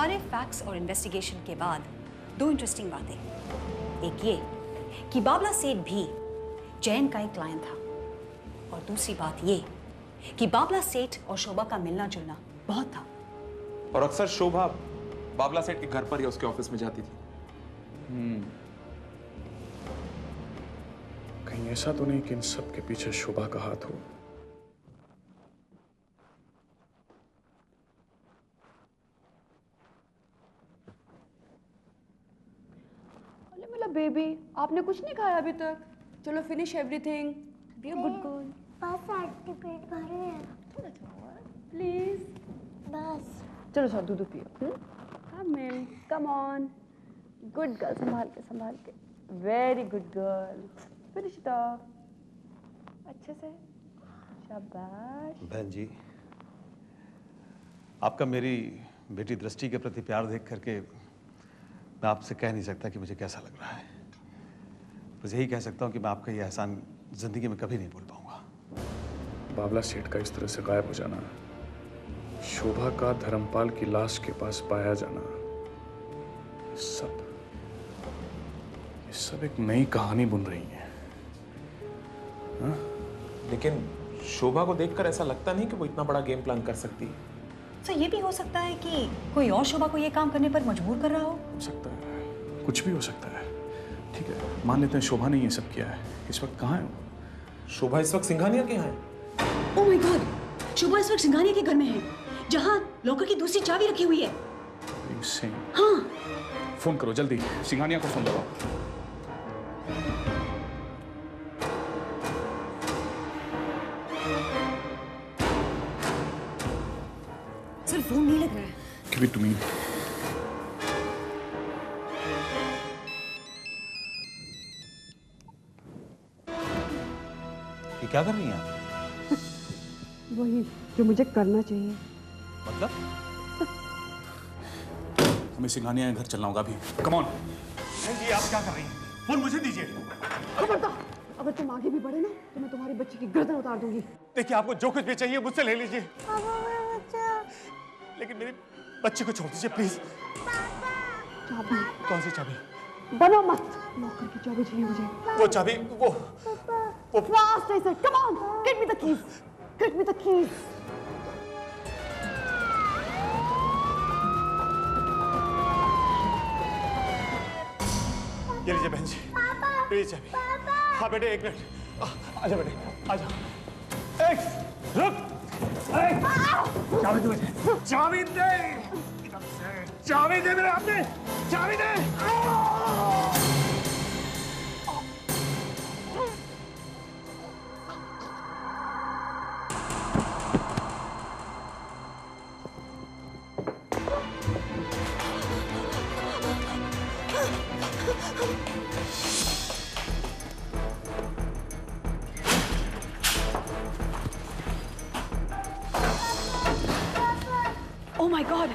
सारे फैक्ट्स और इन्वेस्टिगेशन के बाद दो इंटरेस्टिंग बातें। एक ये कि बाबला सेठ भी जैन का एक क्लाइंट था, और दूसरी बात ये कि बाबला सेठ और शोभा का मिलना जुलना बहुत था। और अक्सर शोभा बाबला सेठ के घर पर या उसके ऑफिस में जाती थी। कहीं ऐसा तो नहीं कि इन सब के पीछे शोभा का हाथ हो। अरे मेरा बेबी, आपने कुछ नहीं खाया अभी तक? चलो finish everything, be a good girl. बस आपके पेट भरे हैं। थोड़ा सा और प्लीज। बस चलो सर दूध पियो। कम इन, कम ऑन। गुड गर्ल, संभाल के संभाल के। Very good girl. Finish it of अच्छे से। शाबाश। बहन जी, आपका मेरी बेटी दृष्टि के प्रति प्यार देख करके मैं आपसे कह नहीं सकता कि मुझे कैसा लग रहा है। बस यही कह सकता हूँ कि मैं आपका ये एहसान जिंदगी में कभी नहीं भूल पाऊंगा। बाबला सेठ का इस तरह से गायब हो जाना, शोभा का धर्मपाल की लाश के पास पाया जाना, ये सब एक नई कहानी बुन रही है। हाँ? लेकिन शोभा को देखकर ऐसा लगता नहीं कि वो इतना बड़ा गेम प्लान कर सकती है। तो ये भी हो सकता है कि कोई और शोभा को ये काम करने पर मजबूर कर रहा हो। सकता है, कुछ भी हो सकता है। ठीक है, मान लेते हैं शोभा ने ये सब किया है। इस वक्त कहाँ है वो? शोभा इस वक्त सिंघानिया के यहाँ है। ओह माय गॉड, शोभा इस वक्त सिंघानिया के घर में है, जहाँ लॉकर की दूसरी चाबी रखी हुई है। हाँ, फोन करो जल्दी, सिंघानिया को फोन लगाओ। सर फोन नहीं लग रहा है। Give it to me. ये क्या कर रही हैं आप? वही जो मुझे करना चाहिए। मतलब? हमें सिंघानिया के घर चलना होगा अभी। Come on. जी आप क्या कर रही हैं? फोन मुझे दीजिए। खबरदार, अगर तुम आगे भी बढ़े ना तो मैं तुम्हारी बच्ची की गर्दन उतार दूंगी। देखिए आपको जो कुछ भी चाहिए मुझसे ले लीजिए, पापा मेरा बच्चा। लेकिन मेरी बच्ची को छोड़ दीजिए प्लीज। चाबी। कौन सी चाबी? बनो मत, लॉकर की चाबी चाहिए मुझे। वो चाबी वो Fast, I said, come on, get me the keys. Get me the keys. ये लीजिए बहन जी, ये चाबी। हाँ बेटे एक मिनट, आजा बेटे आजा। एक रुक, चाबी दे मुझे, चाबी दे, चाबी दे मेरे हाथ में, चाबी दे। Oh my God!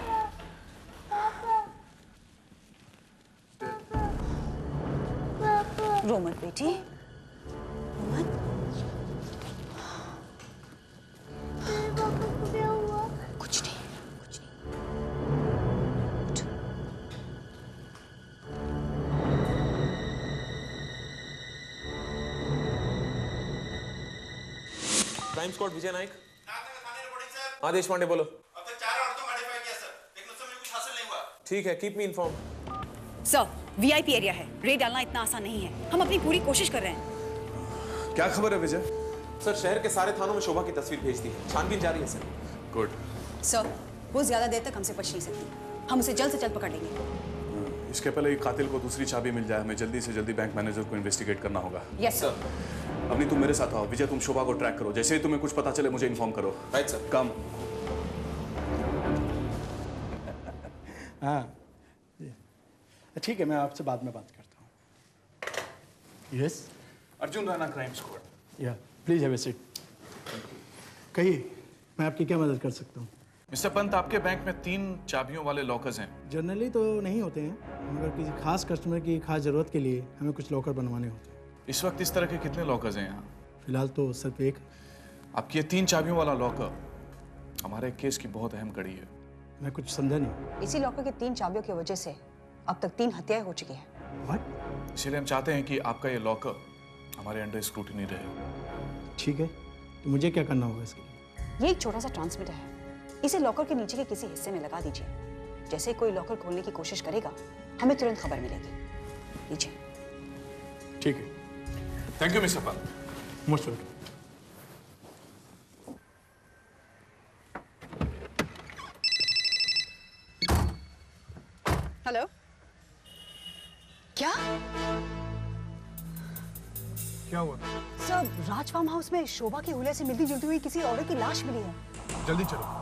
रो मत बेटी, रो मत। पापा को क्या हुआ? कुछ नहीं, कुछ नहीं। क्राइम स्क्वाड विजय नायक। आदेश पांडे बोलो। अब तक 4 औरतों को आइडेंटिफाई किया सर, लेकिन उससे मुझे कुछ हासिल नहीं हुआ। ठीक है, keep me inform. Sir, VIP area है, रेड डालना इतना आसान नहीं है। हम अपनी पूरी कोशिश कर रहे हैं। क्या खबर है विजय? सर शहर के सारे थानों में शोभा की तस्वीर भेज दी है, छानबीन जारी है सर। गुड। सर, वो ज्यादा देर तक हमसे बच नहीं सकती। हम उसे जल्द से जल्द पकड़ लेंगे। इसके पहले कातिल को दूसरी चाबी मिल जाए, हमें जल्दी से जल्दी बैंक मैनेजर को इन्वेस्टिगेट करना होगा। Yes sir. अपनी तुम मेरे साथ आओ। विजय तुम शोभा को ट्रैक करो, जैसे ही तुम्हें कुछ पता चले मुझे इन्फॉर्म करो। Right sir. कम। हाँ ठीक है, मैं आपसे बाद में बात करता हूँ। Yes Arjun Rana, crime squad. या प्लीज हैव अ सीट। कहिए, मैं आपकी क्या मदद कर सकता हूँ? मिस्टर पंत, आपके बैंक में 3 चाबियों वाले लॉकर्स हैं। जनरली तो नहीं होते हैं, मगर किसी खास कस्टमर की खास ज़रूरत के लिए हमें कुछ लॉकर बनवाने होते हैं। इस वक्त इस तरह के कितने लॉकर्स हैं यहाँ? फिलहाल तो सिर्फ एक। आपकी ये 3 चाबियों वाला लॉकर हमारे केस की बहुत अहम कड़ी है। मैं कुछ समझा नहीं। इसी लॉकर की 3 चाबियों की वजह से अब तक 3 हत्याएं हो चुकी हैं। व्हाट? इसीलिए हम चाहते हैं कि आपका ये लॉकर हमारे अंडर स्क्रूटिनी रहे। ठीक है, तो मुझे क्या करना होगा इसके लिए? ये एक छोटा सा ट्रांसमीटर है, इसे लॉकर के नीचे के किसी हिस्से में लगा दीजिए। जैसे कोई लॉकर खोलने की कोशिश करेगा, हमें तुरंत खबर मिलेगी। लीजिए। ठीक है, thank you mister Pal. Most welcome. Hello, क्या क्या हुआ? सर, राज फार्म हाउस में शोभा के हुलिया से मिलती जुलती हुई किसी औरत की लाश मिली है। जल्दी चलो।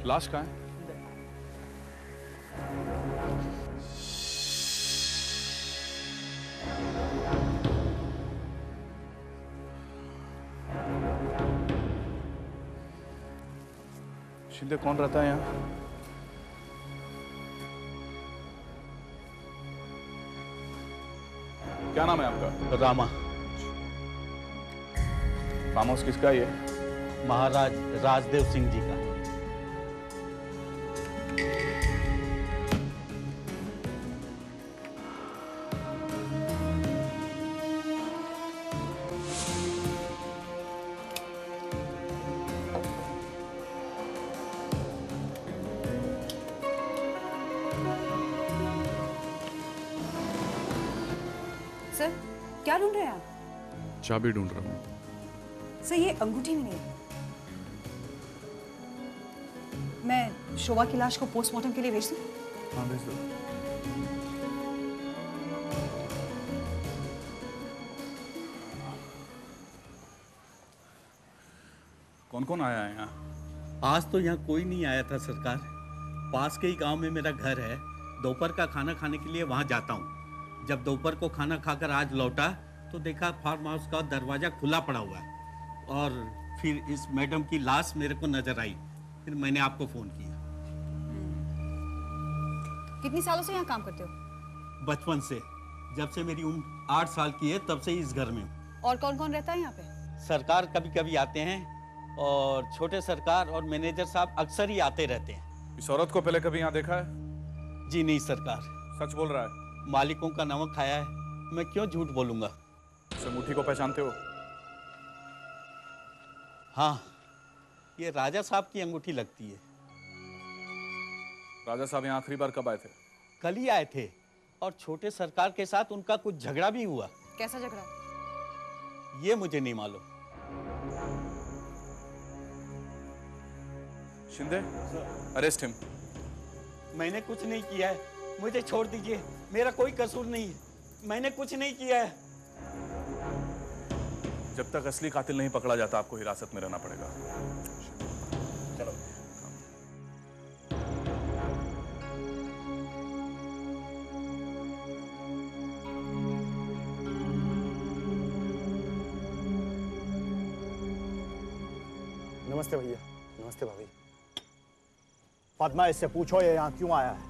लाश कहाँ है? शिंदे कौन रहता है यहाँ? क्या नाम है आपका? रामा। फार्म हाउस किसका है ये? महाराज राजदेव सिंह जी का। सर, क्या ढूंढ रहे हैं आप? चाबी ढूंढ रहा हूँ। सर, ये अंगूठी नहीं है। मैं शोभा की लाश को पोस्टमार्टम के लिए भेज दूं? हाँ, भेज दो। कौन कौन आया है यहाँ? आज तो यहाँ कोई नहीं आया था सरकार। पास के ही गांव में मेरा घर है। दोपहर का खाना खाने के लिए वहाँ जाता हूँ। जब दोपहर को खाना खाकर आज लौटा तो देखा फार्म हाउस का दरवाजा खुला पड़ा हुआ है और फिर इस मैडम की लाश मेरे को नजर आई। फिर मैंने आपको फोन किया। कितनी सालों से यहाँ काम करते हो? बचपन से, जब से मेरी उम्र 8 साल की है तब से इस घर में हूँ। और कौन कौन रहता है यहाँ पे? सरकार कभी कभी आते हैं और छोटे सरकार और मैनेजर साहब अक्सर ही आते रहते हैं। इस औरत को पहले कभी यहाँ देखा है? जी नहीं सरकार। सच बोल रहा है? मालिकों का नमक खाया है, मैं क्यों झूठ बोलूंगा। इस अंगूठी को पहचानते हो? हाँ, ये राजा साहब की अंगूठी लगती है। राजा साहब यहाँ आखिरी बार कब आए थे? कल ही आए थे और छोटे सरकार के साथ उनका कुछ झगड़ा भी हुआ। कैसा झगड़ा? ये मुझे नहीं मालूम। Shinde, arrest him. मैंने कुछ नहीं किया है, मुझे छोड़ दीजिए। मेरा कोई कसूर नहीं है, मैंने कुछ नहीं किया है। जब तक असली कातिल नहीं पकड़ा जाता आपको हिरासत में रहना पड़ेगा। चलो। नमस्ते भैया। नमस्ते भाभी। पद्मा, इससे पूछो ये यहाँ क्यों आया है?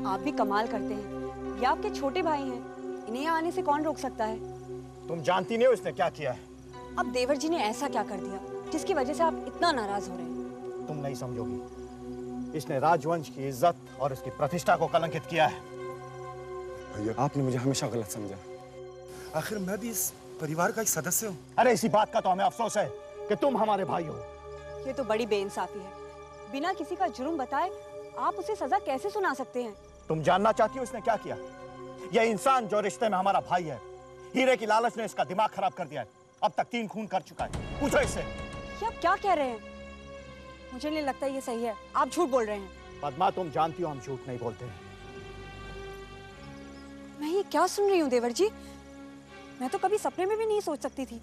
आप भी कमाल करते हैं। ये आपके छोटे भाई हैं, इन्हें यहाँ आने से कौन रोक सकता है? तुम जानती नहीं हो इसने क्या किया है? अब देवर जी ने ऐसा क्या कर दिया जिसकी वजह से आप इतना नाराज हो रहे हैं? तुम नहीं समझोगी। इसने राजवंश की इज्जत और इसकी प्रतिष्ठा को कलंकित किया है। भैया, आपने मुझे हमेशा गलत समझा। आखिर मैं भी इस परिवार का एक सदस्य हूँ। अरे इसी बात का तो हमें अफसोस है कि तुम हमारे भाई हो। ये तो बड़ी बेइंसाफी है। बिना किसी का जुर्म बताए आप उसे सजा कैसे सुना सकते हैं? तुम जानना चाहती हो इसने क्या किया? यह इंसान जो रिश्ते में हमारा भाई है, हीरे की लालच ने इसका दिमाग खराब कर दिया है। अब तक 3 खून कर चुका है। पूछो इससे। ये आप क्या कह रहे हैं? मुझे नहीं लगता ये सही है। आप झूठ बोल रहे हैं। पद्मा, तुम जानती हो हम झूठ नहीं बोलते हैं। मैं ये क्या सुन रही हूँ देवर जी? मैं तो कभी सपने में भी नहीं सोच सकती थी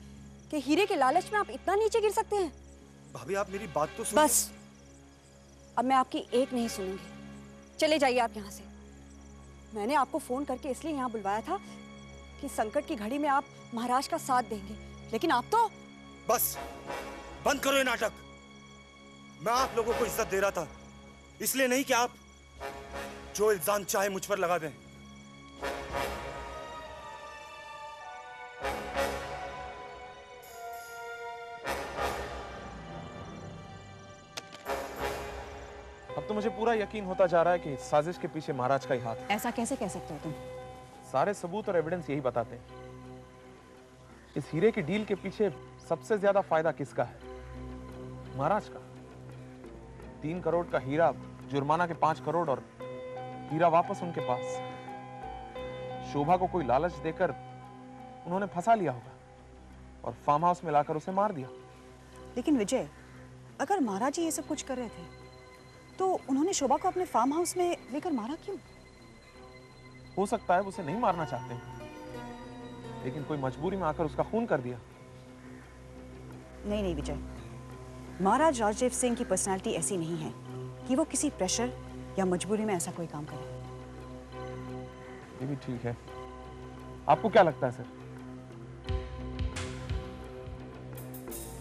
कि हीरे के लालच में आप इतना नीचे गिर सकते हैं। भाभी, आप मेरी बात तो सुनो। बस, अब मैं आपकी एक नहीं सुनूंगी। चले जाइए आप यहाँ से। मैंने आपको फोन करके इसलिए यहाँ बुलवाया था कि संकट की घड़ी में आप महाराज का साथ देंगे, लेकिन आप तो बस बंद करो ये नाटक। मैं आप लोगों को इज्जत दे रहा था, इसलिए नहीं कि आप जो इल्जाम चाहे मुझ पर लगा दें। अब तो मुझे पूरा यकीन होता जा रहा है कि साजिश के पीछे महाराज का ही हाथ है। ऐसा कैसे कह सकते हो तुम? सारे सबूत और एविडेंस यही बताते हैं। इस हीरे की डील के पीछे सबसे ज्यादा फायदा किसका है? महाराज का। 3 करोड़ का हीरा, जुर्माना के 5 करोड़ और हीरा वापस उनके पास। शोभा को कोई लालच देकर उन्होंने फंसा लिया होगा और फार्म हाउस में लाकर उसे मार दिया। लेकिन विजय, अगर महाराज जी ये सब कुछ कर रहे थे तो उन्होंने शोभा को अपने फार्म हाउस में लेकर मारा क्यों? हो सकता है वो उसे नहीं मारना चाहते, लेकिन कोई मजबूरी में आकर उसका खून कर दिया। नहीं विजय, महाराज राजदेव सिंह की पर्सनालिटी ऐसी नहीं है कि वो किसी प्रेशर या मजबूरी में ऐसा कोई काम करे। ये भी ठीक है। आपको क्या लगता है सर?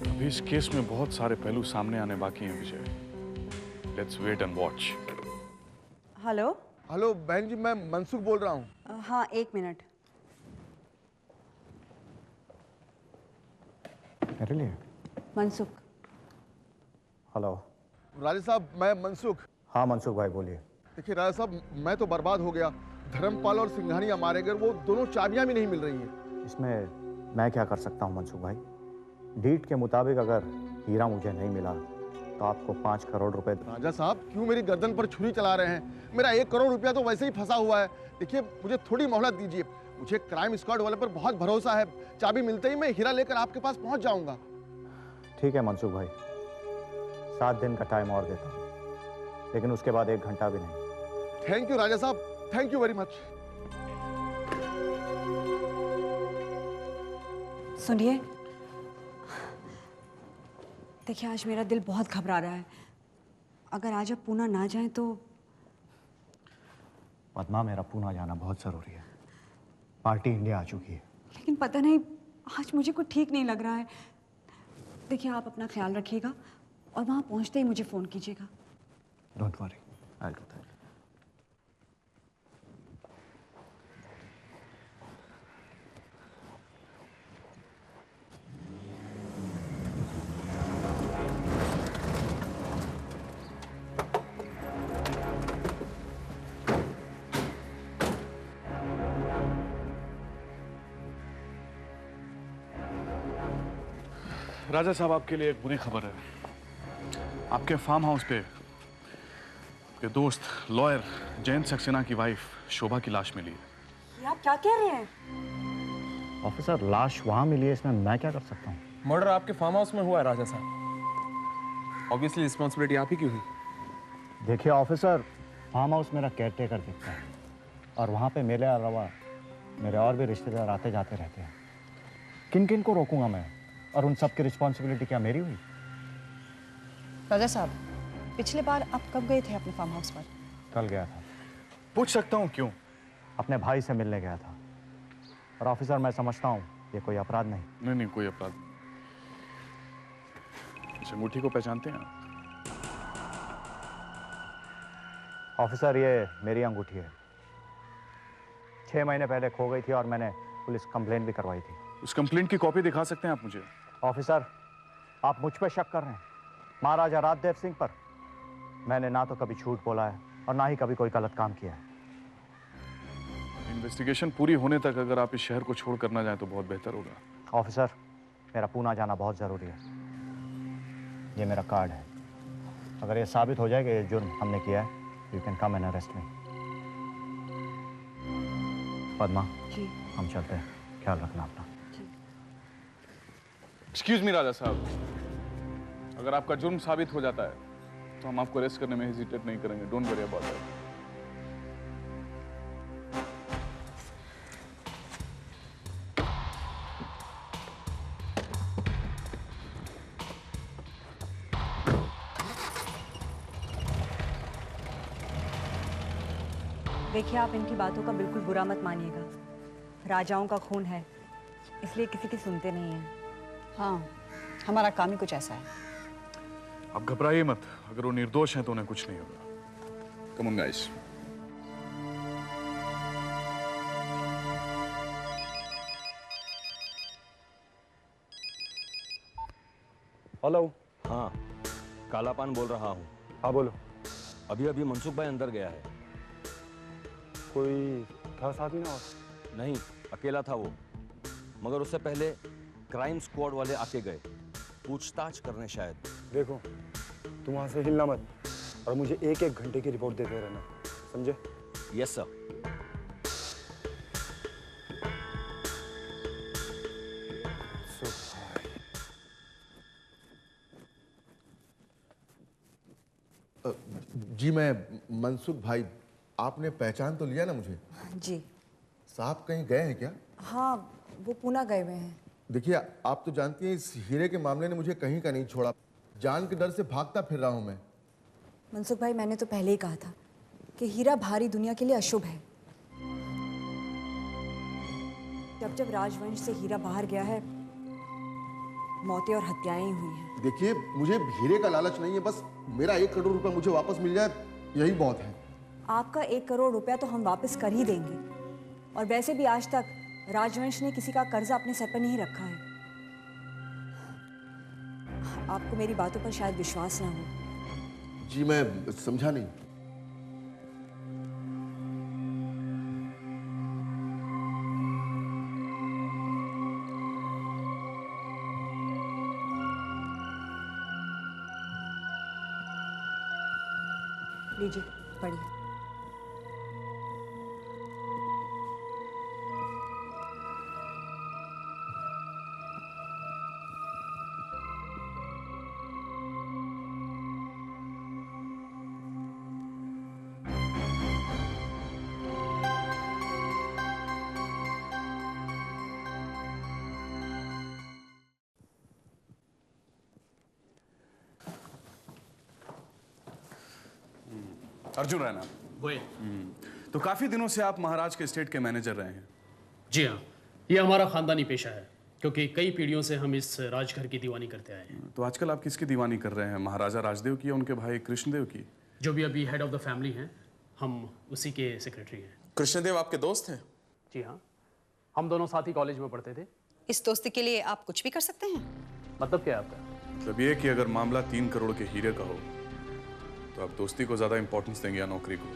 अभी इस केस में बहुत सारे पहलू सामने आने बाकी हैं Vijay. Let's wait and watch. Hello hello बहन जी, मैं मनसुख बोल रहा हूँ। हाँ, 1 मिनट। मेरे लिए? मनसुख। हेलो राजा साहब, मैं मनसुख। हाँ मनसुख भाई बोलिए। देखिए राजा साहब, मैं तो बर्बाद हो गया। धर्मपाल और सिंघानिया मारे गए, वो दोनों चाबियां भी नहीं मिल रही हैं। इसमें मैं क्या कर सकता हूँ मनसुख भाई? डीड के मुताबिक अगर हीरा मुझे नहीं मिला तो आपको 5 करोड़ रुपए। राजा साहब, क्यों मेरी गर्दन पर छुरी चला रहे हैं? मेरा 1 करोड़ रुपया तो वैसे ही फंसा हुआ है। देखिए, मुझे थोड़ी मोहलत दीजिए। मुझे क्राइम स्क्वाड वाले पर बहुत भरोसा है। चाबी मिलते ही मैं हीरा लेकर आपके पास पहुंच जाऊंगा। ठीक है मनसुख भाई, 7 दिन का टाइम और देता हूँ, लेकिन उसके बाद 1 घंटा भी नहीं। थैंक यू राजा साहब, थैंक यू वेरी मच। सुनिए, देखिए आज मेरा दिल बहुत घबरा रहा है। अगर आज आप पूना ना जाएं तो। पद्मा, मेरा पूना जाना बहुत जरूरी है। पार्टी इंडिया आ चुकी है। लेकिन पता नहीं, आज मुझे कुछ ठीक नहीं लग रहा है। देखिए, आप अपना ख्याल रखिएगा और वहां पहुंचते ही मुझे फोन कीजिएगा। Don't worry, I will do that. राजा साहब, आपके लिए एक बुरी खबर है। आपके फार्म हाउस पे आपके दोस्त लॉयर जयंत सक्सेना की वाइफ शोभा की लाश मिली है। ये आप क्या कह रहे हैं? ऑफिसर, लाश वहां मिली है, इसमें मैं क्या कर सकता हूँ? मर्डर आपके फार्म हाउस में हुआ है राजा साहब। ऑब्वियसली रिस्पॉन्सिबिलिटी आप ही की हुई। देखिए ऑफिसर, फार्म हाउस मेरा केयरटेकर दिखता है और वहाँ पे मेरे अलावा मेरे और भी रिश्तेदार आते जाते रहते हैं। किन किन को रोकूंगा मैं? और उन सब की रिस्पॉन्सिबिलिटी क्या मेरी हुई? राजा साहब, पिछले बार आप कब गए थे अपने फार्म हाउस पर? कल गया था। पूछ सकता हूँ क्यों? अपने भाई से मिलने गया था। और ऑफिसर, मैं समझता हूँ ये कोई अपराध नहीं। नहीं नहीं, कोई अपराध नहीं। इस अंगूठी को पहचानते हैं आप? ऑफिसर, ये मेरी अंगूठी है। 6 महीने पहले खो गई थी और मैंने पुलिस कंप्लेंट भी करवाई थी। उस कंप्लेंट की कॉपी दिखा सकते हैं आप मुझे? ऑफिसर, आप मुझ पर शक कर रहे हैं? महाराजा राजदेव सिंह पर? मैंने ना तो कभी झूठ बोला है और ना ही कभी कोई गलत काम किया है। इन्वेस्टिगेशन पूरी होने तक अगर आप इस शहर को छोड़ कर ना जाए तो बहुत बेहतर होगा। ऑफिसर, मेरा पूना जाना बहुत जरूरी है। ये मेरा कार्ड है। अगर ये साबित हो जाए कि ये जुर्म हमने किया है, you can come and arrest me. Padma ji, हम चलते हैं, ख्याल रखना अपना। एक्सक्यूज मी राजा साहब, अगर आपका जुर्म साबित हो जाता है तो हम आपको अरेस्ट करने में हेजिटेट नहीं करेंगे। Don't worry about that. देखिए, आप इनकी बातों का बिल्कुल बुरा मत मानिएगा। राजाओं का खून है, इसलिए किसी की सुनते नहीं हैं। हाँ, हमारा काम ही कुछ ऐसा है। आप घबराइए मत, अगर वो निर्दोष हैं तो उन्हें कुछ नहीं होगा। Come on guys. हेलो। हाँ, काला पान बोल रहा हूँ। हाँ बोलो। अभी अभी मनसुख भाई अंदर गया है। कोई था साथ में ना? नहीं, अकेला था वो, मगर उससे पहले क्राइम स्क्वाड वाले आके गए, पूछताछ करने शायद। देखो, तुम वहां से हिलना मत और मुझे एक एक घंटे की रिपोर्ट देते रहना, समझे? Yes sir. जी मैं मनसुख भाई, आपने पहचान तो लिया ना मुझे? जी। साहब कहीं गए हैं क्या? हाँ, वो पूना गए हुए हैं। देखिए, आप तो जानती हैं इस हीरे के मामले ने मुझे कहीं का नहीं छोड़ा। जान के डर से भागता फिर रहा हूं मैं। मनसुख भाई, मैंने तो पहले ही कहा था कि हीरा भारी दुनिया के लिए अशुभ है। जब जब राजवंश से हीरा बाहर गया है, मौतें और हत्याएं ही हुई हैं। देखिए, मुझे हीरे का लालच नहीं है, बस मेरा 1 करोड़ रुपया मुझे वापस मिल जाए, यही बहुत है। आपका 1 करोड़ रुपया तो हम वापस कर ही देंगे, और वैसे भी आज तक राजवंश ने किसी का कर्जा अपने सर पर नहीं रखा है। आपको मेरी बातों पर शायद विश्वास ना हो। जी मैं समझा नहीं। लीजिए, पढ़िए। अर्जुन रैना। वही। तो काफी दिनों से आप महाराज के एस्टेट के मैनेजर रहे हैं। जी हाँ, ये हमारा खानदानी पेशा है, क्योंकि कई पीढ़ियों से हम इस राजघर की दीवानी करते आए हैं। तो आजकल आप किसकी दीवानी कर रहे हैं, महाराजा राजदेव की या उनके भाई कृष्णदेव की? जो भी अभी हेड ऑफ द फैमिली हैं, हम उसी के सेक्रेटरी हैं। कृष्णदेव आपके दोस्त हैं? जी हाँ, हम दोनों साथ ही कॉलेज में पढ़ते थे। इस दोस्ती के लिए आप कुछ भी कर सकते हैं? मतलब क्या है आपका? मतलब ये कि अगर मामला 3 करोड़ के हीरे का हो तो आप दोस्ती को ज्यादा इंपॉर्टेंस देंगे या नौकरी को?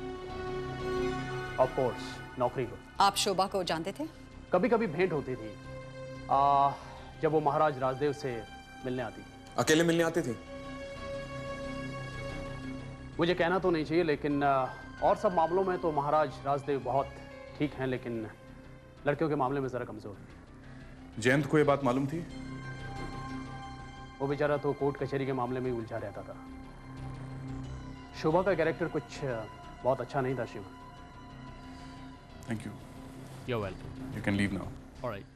ऑफ कोर्स, नौकरी को। आप शोभा को जानते थे? कभी कभी भेंट होती थी, जब वो महाराज राजदेव से मिलने आती। अकेले मिलने आती थी? मुझे कहना तो नहीं चाहिए, लेकिन और सब मामलों में तो महाराज राजदेव बहुत ठीक हैं, लेकिन लड़कियों के मामले में जरा कमजोर। जयंत को ये बात मालूम थी? वो बेचारा तो कोर्ट कचहरी के मामले में ही उलझा रहता था। शोभा का कैरेक्टर कुछ बहुत अच्छा नहीं था Shiva. Thank you. You're welcome. You can leave now. All right.